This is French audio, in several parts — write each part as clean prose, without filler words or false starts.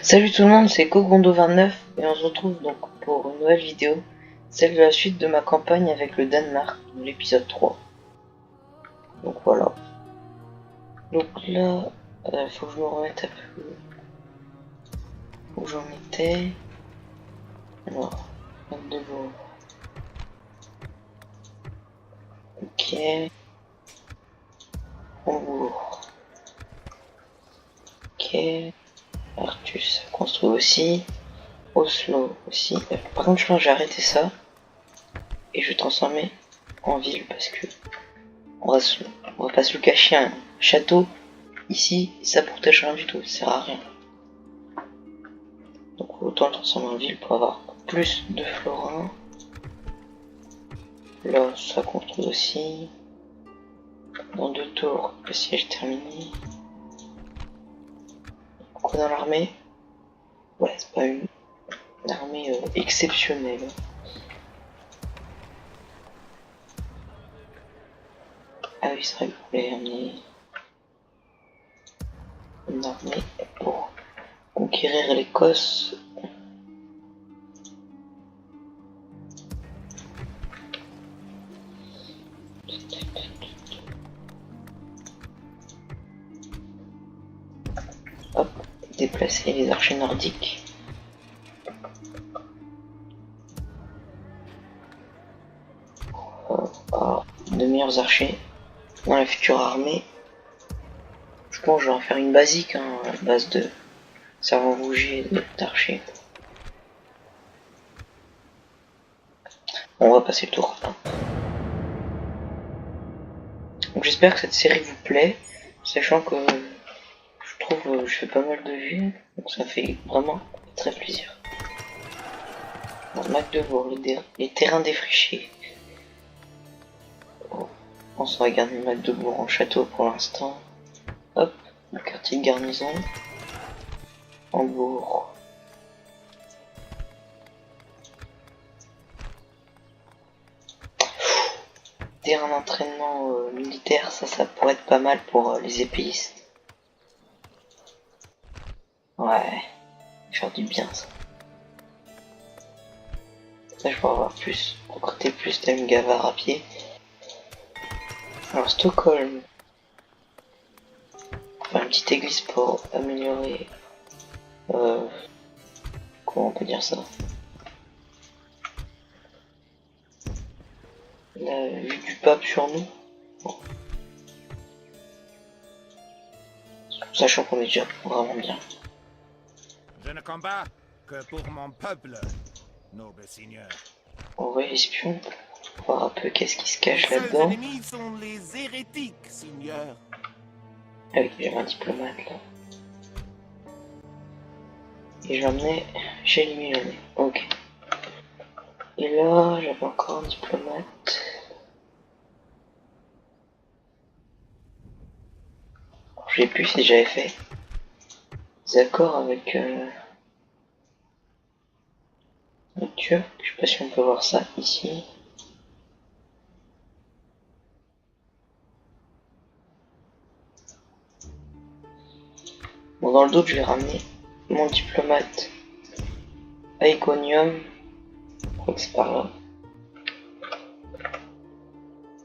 Salut tout le monde, c'est Kogondo29 et on se retrouve donc pour une nouvelle vidéo, celle de la suite de ma campagne avec le Danemark, l'épisode 3. Donc voilà. Donc là, faut que je me remette un peu où j'en étais. Alors, de beau. Ok. Hambourg. Ok. Artus construit aussi. Oslo aussi. Par contre, je pense que j'ai arrêté ça. Et je vais transformer en ville parce que on va pas se le cacher, un château ici ça protège rien du tout, ça sert à rien. Donc autant le transformer en ville pour avoir plus de florins. Là ça construit aussi. Dans 2 tours, le siège terminé. Quoi dans l'armée? Ouais, c'est pas une armée exceptionnelle. Ah oui, c'est vrai que vous voulez amener une armée pour conquérir l'Écosse. Hop, déplacer les archers nordiques. De meilleurs archers dans la future armée. Je pense que je vais en faire une basique, hein, à base de servant rouge et d'archers. On va passer le tour. Donc j'espère que cette série vous plaît, sachant que je trouve que je fais pas mal de vues, donc ça fait vraiment très plaisir. Donc, Magdebourg, les terrains défrichés. Oh, on se regarde Magdebourg en château pour l'instant. Hop, le quartier de garnison. Hambourg. Terrain d'entraînement militaire, ça pourrait être pas mal pour les épéistes. Ouais, faire du bien ça. Là je vais avoir plus, recruter plus d'Amgavars à pied. Alors Stockholm. Enfin une petite église pour améliorer. Comment on peut dire ça? La vue du pape sur nous. Bon. Sachant qu'on est déjà vraiment bien. Je ne combats que pour mon peuple, noble seigneur. On voit l'espion pour voir un peu qu'est-ce qui se cache Les seuls là-dedans. ennemis sont les hérétiques, seigneur. Ah oui, j'avais un diplomate là. Et je l'emmenais chez les millionnaires. Ok. Et là, j'avais encore un diplomate. Je sais plus si j'avais fait des accords avec le Turc. Je sais pas si on peut voir ça ici. Bon, dans le doute, je vais ramener mon diplomate à Iconium. Je crois que c'est par là.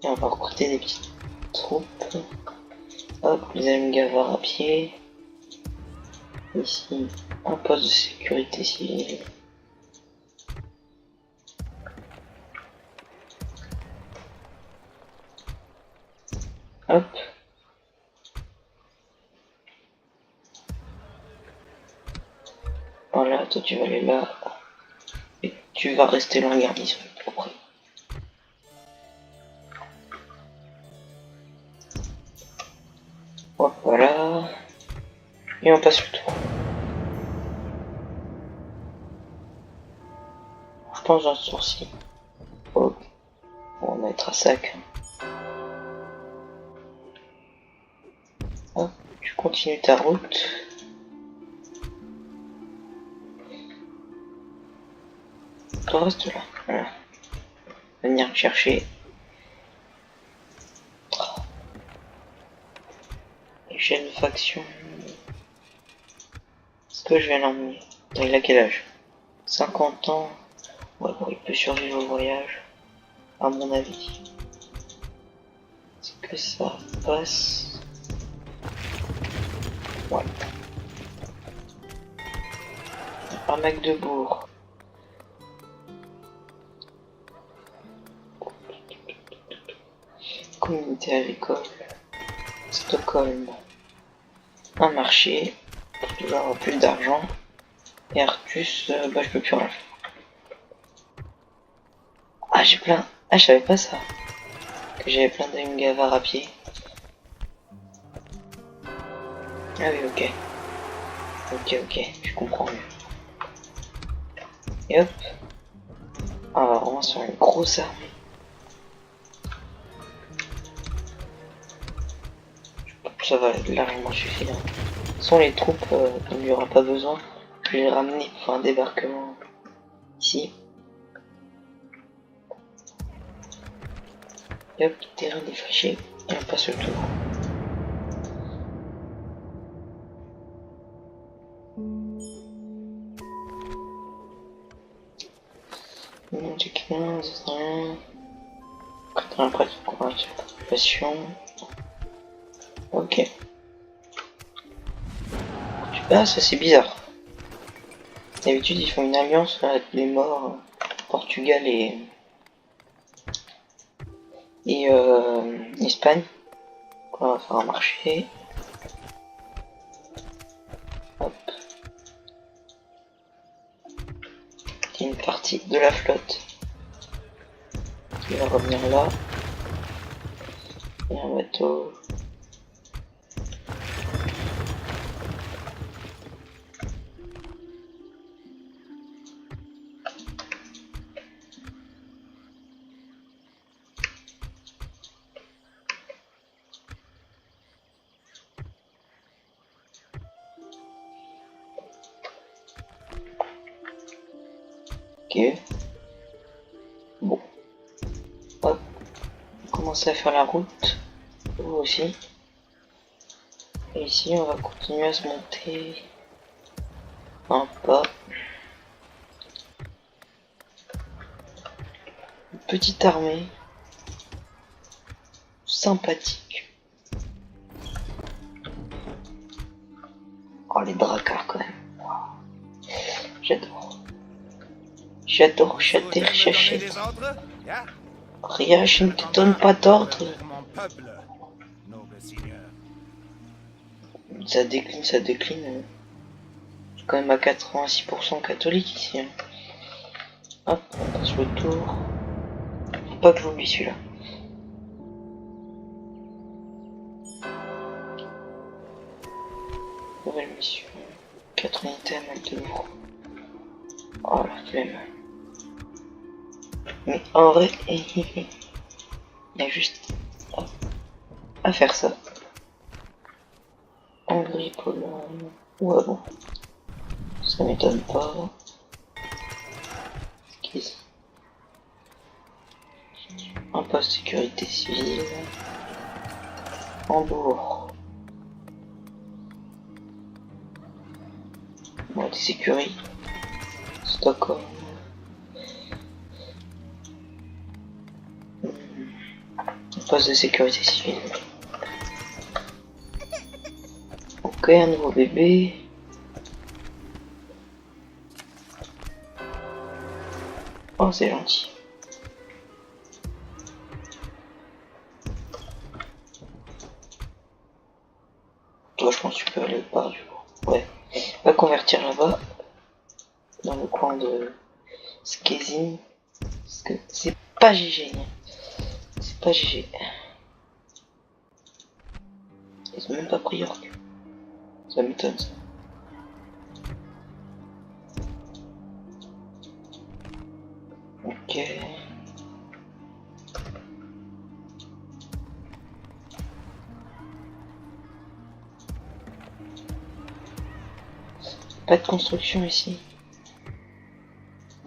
Et on va recruter des petites troupes. Hop, les Amgavars à pied. Ici, un poste de sécurité civile. Hop. Voilà, toi tu vas aller là. Et tu vas rester là en garnison. Après. Hop, voilà. Et on passe le tour. Je pense dans ce tour-ci. Ok. On va mettre à sac. Hop, tu continues ta route. Toi reste là. Voilà. Venir me chercher. Échelle de faction. que je vais l'emmener? Il a quel âge? 50 ans. Ouais, bon, il peut survivre au voyage, à mon avis. Est-ce que ça passe? Ouais. Un mec de bourg. Communauté agricole. Stockholm. Un marché. Pour toujours avoir plus d'argent. Et Artus, bah je peux plus rien faire. Ah j'ai plein. Ah je savais pas ça. Que j'avais plein d'Aimgavard à pied. Ah oui ok. Ok, je comprends mieux. Et hop. Ah, on va vraiment sur une grosse armée. Ça va largement suffire. De toute façon, les troupes, il n'y aura pas besoin. Je vais les ramener pour un débarquement ici. Et hop, terrain défriché. Et on passe le tour. J'ai 15, rien. Quand on a pratique pour la population. Ok. Ah, ça c'est bizarre. D'habitude, ils font une alliance avec les morts, Portugal et Espagne. On va faire un marché. Hop. Il y a une partie de la flotte qui va revenir là. Et un bateau. Ok. Bon. Hop. On commence à faire la route. Vous aussi. Et ici, on va continuer à se monter un pas. Une petite armée. Sympathique. Oh, les dracars quand même. Wow. J'adore. J'adore chatter, chercher. Rien, je ne te donne pas d'ordre. Ça décline, ça décline. Je suis quand même à 86% catholique ici. Hein. Hop, on passe le tour. Faut pas que j'oublie celui-là. Nouvelle mission. 4 unités à mettre de lourd. Oh la flemme. Mais en vrai, il y a juste à faire ça. Hongrie, Pologne. Ouais bon. Ça m'étonne pas. Un poste de sécurité civile. Hambourg. Bon, des sécurités. Stockholm. Un poste de sécurité civile. Ok, un nouveau bébé. Oh, c'est gentil. Toi, je pense que tu peux aller par du coup. Ouais. On va convertir là-bas. Dans le coin de Skezin. Parce que c'est pas GG. C'est pas GG. Ils ont même pas pris York. Ça m'étonne ça. Ok. Pas de construction ici.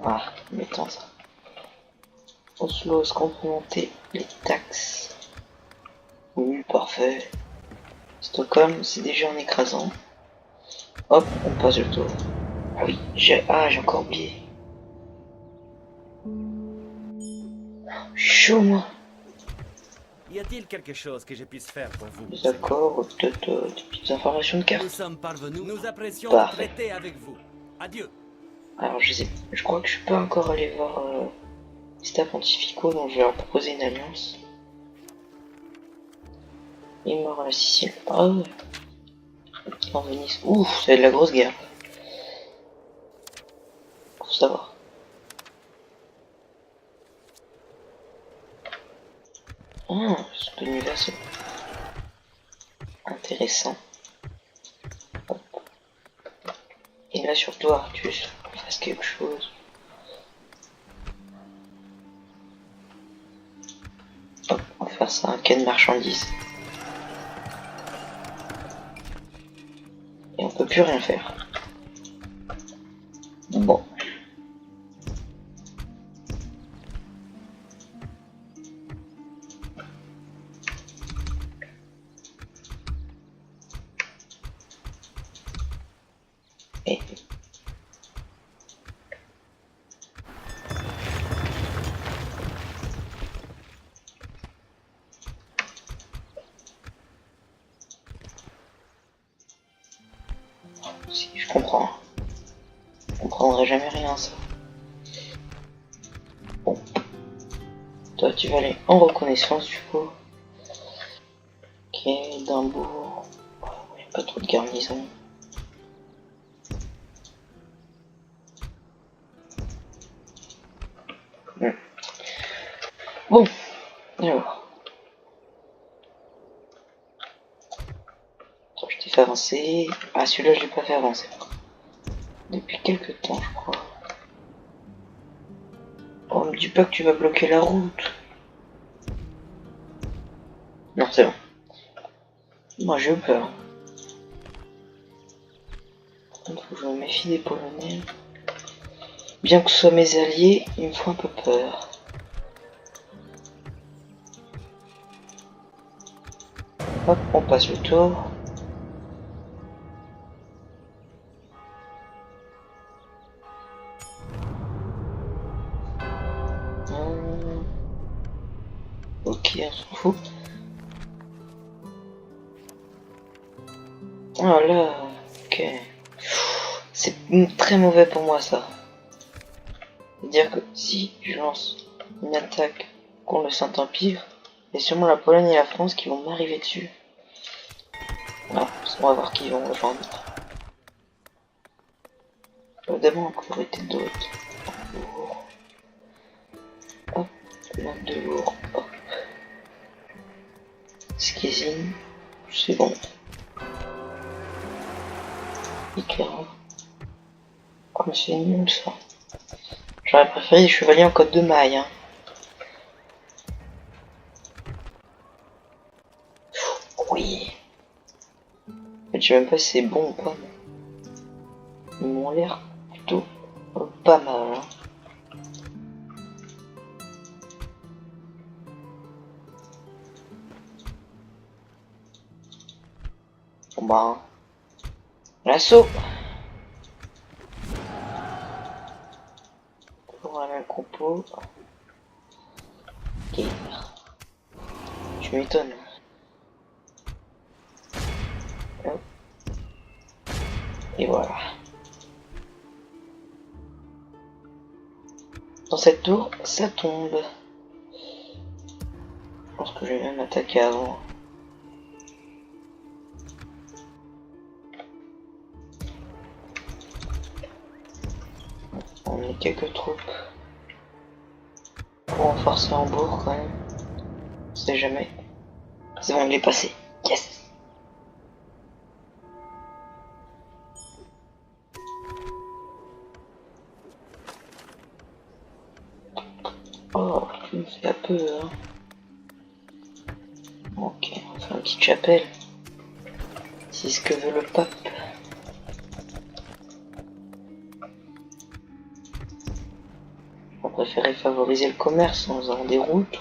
Ah, mettons ça. Oslo, est-ce qu'on peut monter les taxes? Oui, parfait. Stockholm, c'est déjà en écrasant. Hop, on passe le tour. Ah oui, j'ai encore oublié. Je suis chaud moi. Y a-t-il quelque chose que je puisse faire pour vous? D'accord, peut-être des petites informations de Nous carte. sommes parvenus. Nous apprécions Parfait. traiter avec vous. Adieu. Alors je crois que je suis pas encore allé voir les États pontificaux, donc je vais leur proposer une alliance. Il mort à la Sicile. Ah ouais. En Venise. Ouf, c'est de la grosse guerre. Faut savoir. Ah, c'est universel. Intéressant. Hop. Et là surtout Artus, faut qu'on fasse quelque chose. Hop, on va faire ça, un quai de marchandises. Et on peut plus rien faire. Bon. Et... si, je comprends. Je comprendrai jamais rien, ça. Bon. Toi, tu vas aller en reconnaissance, du coup. Ok, Edimbourg. Il n'y a pas trop de garnison. Bon, alors. Attends, je t'ai fait avancer. Ah, celui-là, je l'ai pas fait avancer. Depuis quelques temps, je crois. Oh, me dis pas que tu vas bloquer la route. Non, c'est bon. Moi, j'ai eu peur. Par contre, faut que je me méfie des Polonais. Bien que ce soit mes alliés, ils me font un peu peur. Hop, on passe le tour. Ok, on s'en fout. Oh là, ok. C'est très mauvais pour moi ça. C'est-à-dire que si je lance une attaque contre le Saint-Empire, il y a sûrement la Pologne et la France qui vont m'arriver dessus. Ah, on va voir qui ils vont rejoindre. Évidemment, encore été d'autres. Lourd. Hop, l'un de lourd. Hop. Skizine, c'est bon. Hitler. Oh, mais c'est nul ça. J'aurais préféré des chevaliers en côte de maille. Hein. Oui. En fait, je sais même pas si c'est bon ou pas. Mais ils m'ont l'air plutôt pas mal. Hein. Bon bah, l'assaut. Voilà le compo. Ok. Tu m'étonnes. Et voilà. Dans cette tour, ça tombe. Je pense que je vais même attaquer avant. On met quelques troupes pour renforcer Hambourg quand même. On sait jamais. C'est bon, il est passé. Yes! Oh, tu me fais un peu, hein. Ok, on fait une petite chapelle. C'est ce que veut le pape. On préférait favoriser le commerce en faisant des routes.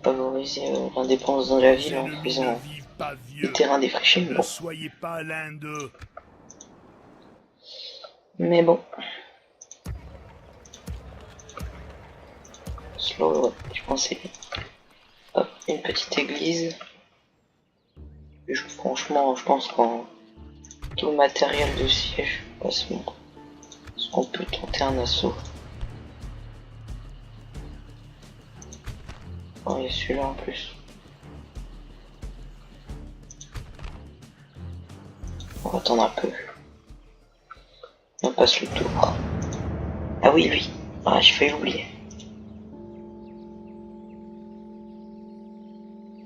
Favoriser l'indépendance dans la ville en faisant le terrain défriché, mais Ne bon. soyez pas l'un d'eux. Mais bon. Slow, ouais, je pensais. Hop, une petite église. Franchement, je pense qu'en tout le matériel de siège passe bon. Est-ce qu'on peut tenter un assaut? Oh, il y a celui-là en plus. On va attendre un peu. On passe le tour. Ah oui, lui. Ah, j'ai failli l'oublier.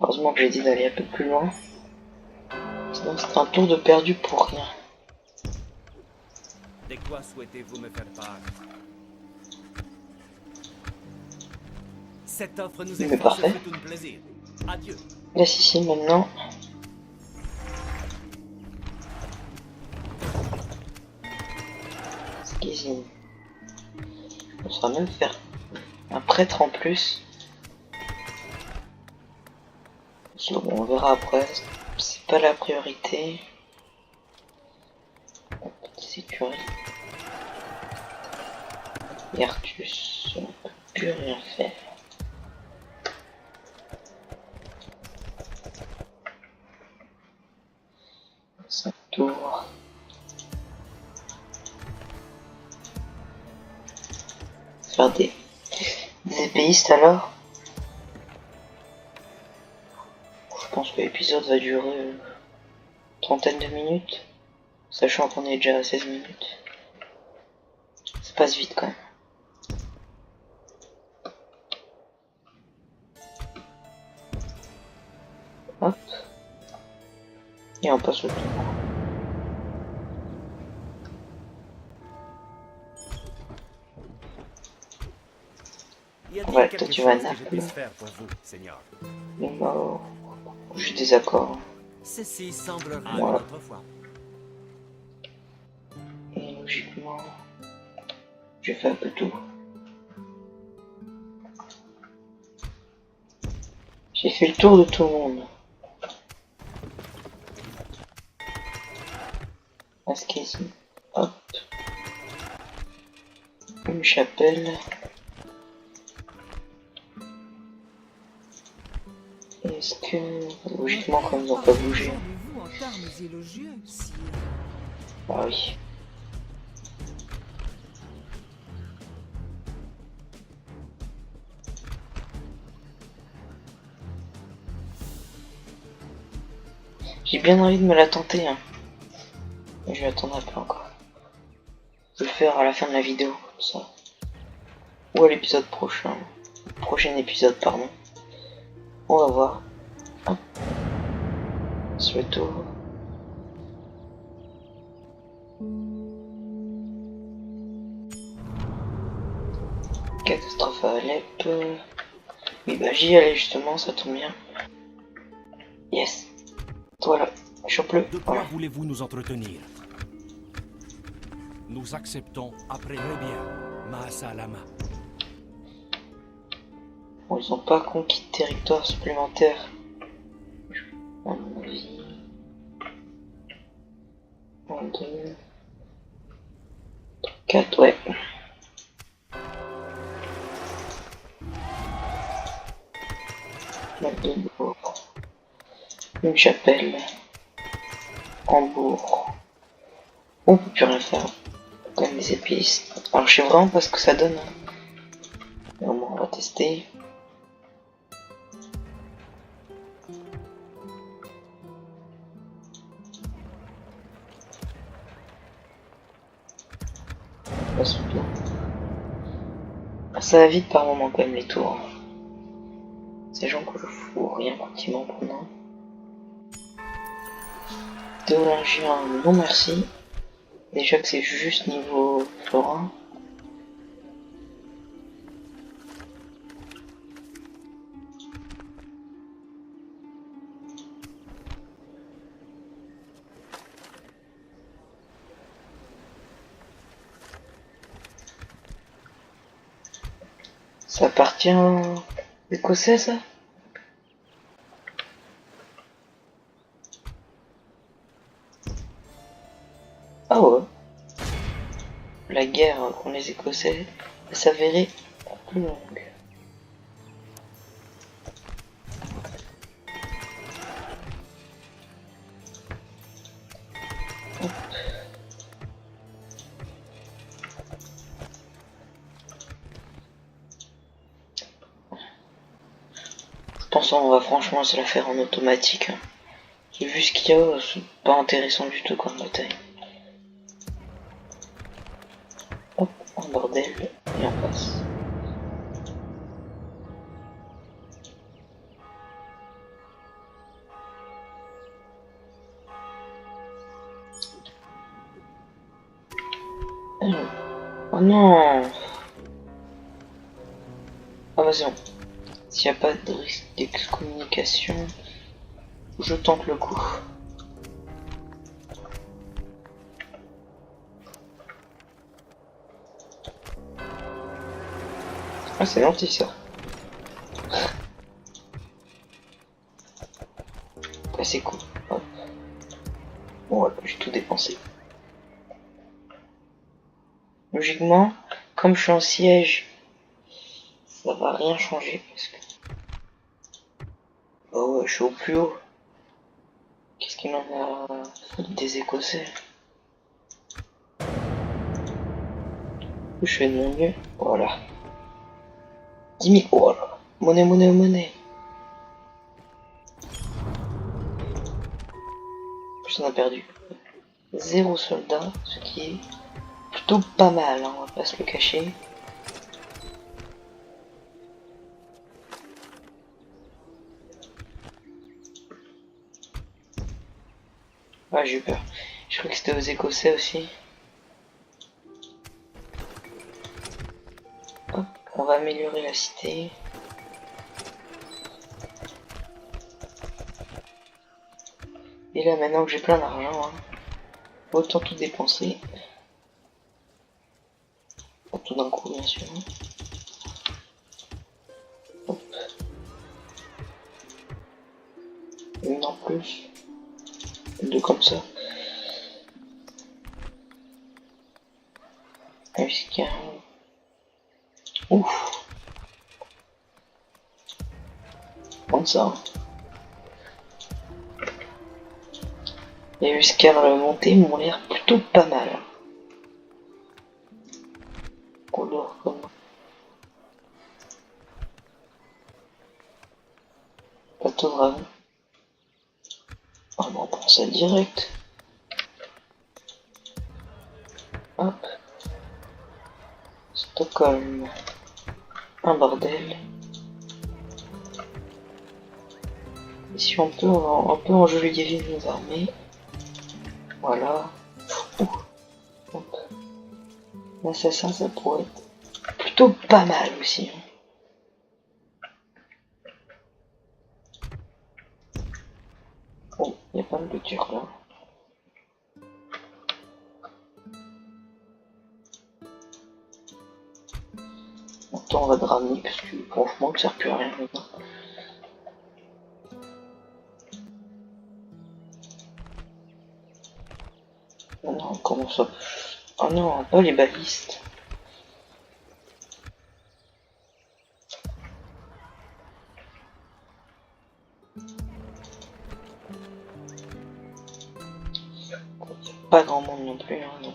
Heureusement que j'ai dit d'aller un peu plus loin. Sinon, c'est un tour de perdu pour rien. De quoi souhaitez-vous me faire part? Cette offre nous Mais est faite, ce parfait. fut un plaisir. Adieu. Laisse ici maintenant. Cuisine. On saura même faire un prêtre en plus. Bon, on verra après. C'est pas la priorité. Petite écurie. Yartus, on peut plus rien faire. C'est un tour. Faire des épéistes alors. Je pense que l'épisode va durer une trentaine de minutes. Sachant qu'on est déjà à 16 minutes. Ça passe vite quand même. Hop. Et on passe le tour. Y a-t-il Ouais, quelque toi tu vas à chose que je Naples. puisse faire pour vous, Seigneur? Bon, je suis désaccord. Ceci semblerait Voilà. une autre fois. Et logiquement, j'ai fait un peu tout. J'ai fait le tour de tout le monde. Masqué ici. Hop. Une chapelle. Est-ce que, logiquement, comme ils n'ont pas bougé. Parlez-vous en termes élogieux, sire? Ah oui. J'ai bien envie de me la tenter, hein. Mais je vais attendre un peu encore. Je vais le faire à la fin de la vidéo, comme ça. Ou à l'épisode prochain. Prochain épisode, pardon. On va voir. Hop. Sur le tour. Catastrophe à Alep. Oui, bah j'y allais justement, ça tombe bien. Yes. Voilà, chope-le. De quoi Voilà. voulez-vous nous entretenir? Nous acceptons après le bien, Maasa Lama. Bon, ils ont pas conquis de territoire supplémentaire. À mon avis. 1, 2, 4, ouais. Magdebourg. Une chapelle. Hambourg. On peut plus rien faire. Quand même des épices. Alors je sais vraiment pas ce que ça donne. Hein. Mais au moins on va tester. Passe bien. Ça va vite par moment quand même les tours. Ces gens que je fous rien pratiquement pendant. Théologien, non merci. Déjà que c'est juste niveau florin. Ça appartient aux Écossais, ça? Ah ouais. La guerre contre les Écossais va s'avérer plus longue. Hop. Je pense qu'on va franchement se la faire en automatique. Hein. J'ai vu ce qu'il y a, c'est pas intéressant du tout comme bataille. Hop, un bordel, et on passe. Oh non! Ah bah c'est bon. S'il n'y a pas de risque d'excommunication, je tente le coup. Ah c'est gentil ça. Ah c'est cool. Hop. Bon voilà, j'ai tout dépensé. Logiquement, comme je suis en siège, ça va rien changer parce que... Oh ouais, je suis au plus haut. Qu'est-ce qu'il en a foutre des Écossais? Je fais de mon mieux. Voilà. 10 000. Oh là. Monnaie, monnaie, monnaie. Plus on a perdu. 0 soldat, ce qui est plutôt pas mal, hein, on va pas se le cacher. Ah, j'ai eu peur. Je crois que c'était aux Écossais aussi. Hop, on va améliorer la cité. Et là, maintenant que j'ai plein d'argent, hein, autant tout dépenser. Pas tout d'un coup, bien sûr. Hop. Une en plus. Deux comme ça. Jusqu'à... Ouf. Prendre ça. Hein. Les Huskars montées m'ont l'air plutôt pas mal. Couleur comme... Bateau de dragon. Oh non, on prend ça direct. Hop. Stockholm. Un bordel. Et si on peut enjoliver nos armées. Voilà. Hop. L'assassin, ça pourrait être plutôt pas mal aussi. Hein. Oh, il y a pas mal de Turcs là. Maintenant on va ramener parce que franchement ça sert plus à rien maintenant. Oh non, comment ça? Oh non, pas les balistes. Pas grand monde non plus, hein, donc.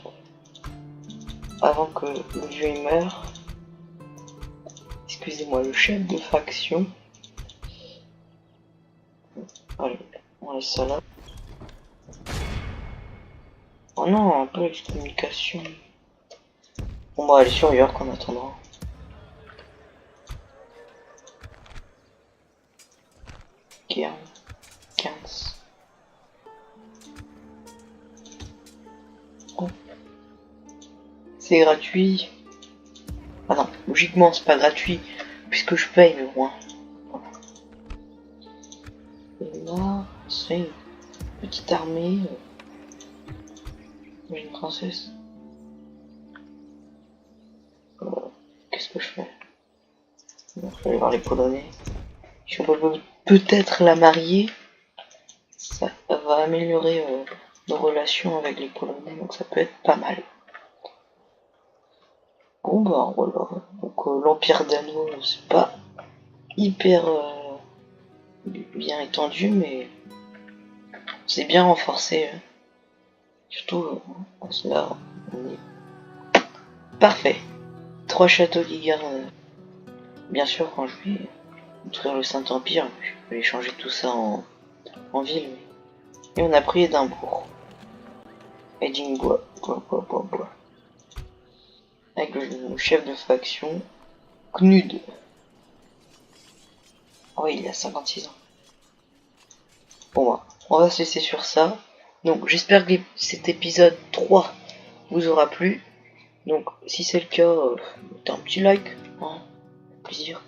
Avant que le vieux il meure, excusez-moi, le chef de faction. Allez, on laisse ça là. Oh non, un peu l'excommunication. On va aller sur York en attendant. Guerre 15. Oh. C'est gratuit. Ah non, logiquement c'est pas gratuit puisque je paye, mais bon. Et là, c'est une petite armée. J'ai une princesse. Qu'est-ce que je fais? Bon, je vais aller voir les Polonais. Si on peut peut-être la marier, ça va améliorer nos relations avec les Polonais, donc ça peut être pas mal. Bon bah voilà, donc l'Empire danois c'est pas hyper bien étendu, mais c'est bien renforcé. Surtout là, on est parfait. 3 châteaux qui gardent. Bien sûr, quand je vais détruire le Saint-Empire, je vais changer tout ça en ville. Et on a pris Édimbourg. Edingbois, bois. Avec le chef de faction, Knud. Oh, il a 56 ans. Bon, bah, on va se laisser sur ça. Donc, j'espère que cet épisode 3 vous aura plu. Donc, si c'est le cas, mettez un petit like, hein, plaisir.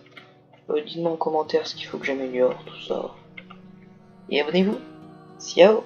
Dites-moi en commentaire ce qu'il faut que j'améliore, tout ça. Et abonnez-vous. Ciao.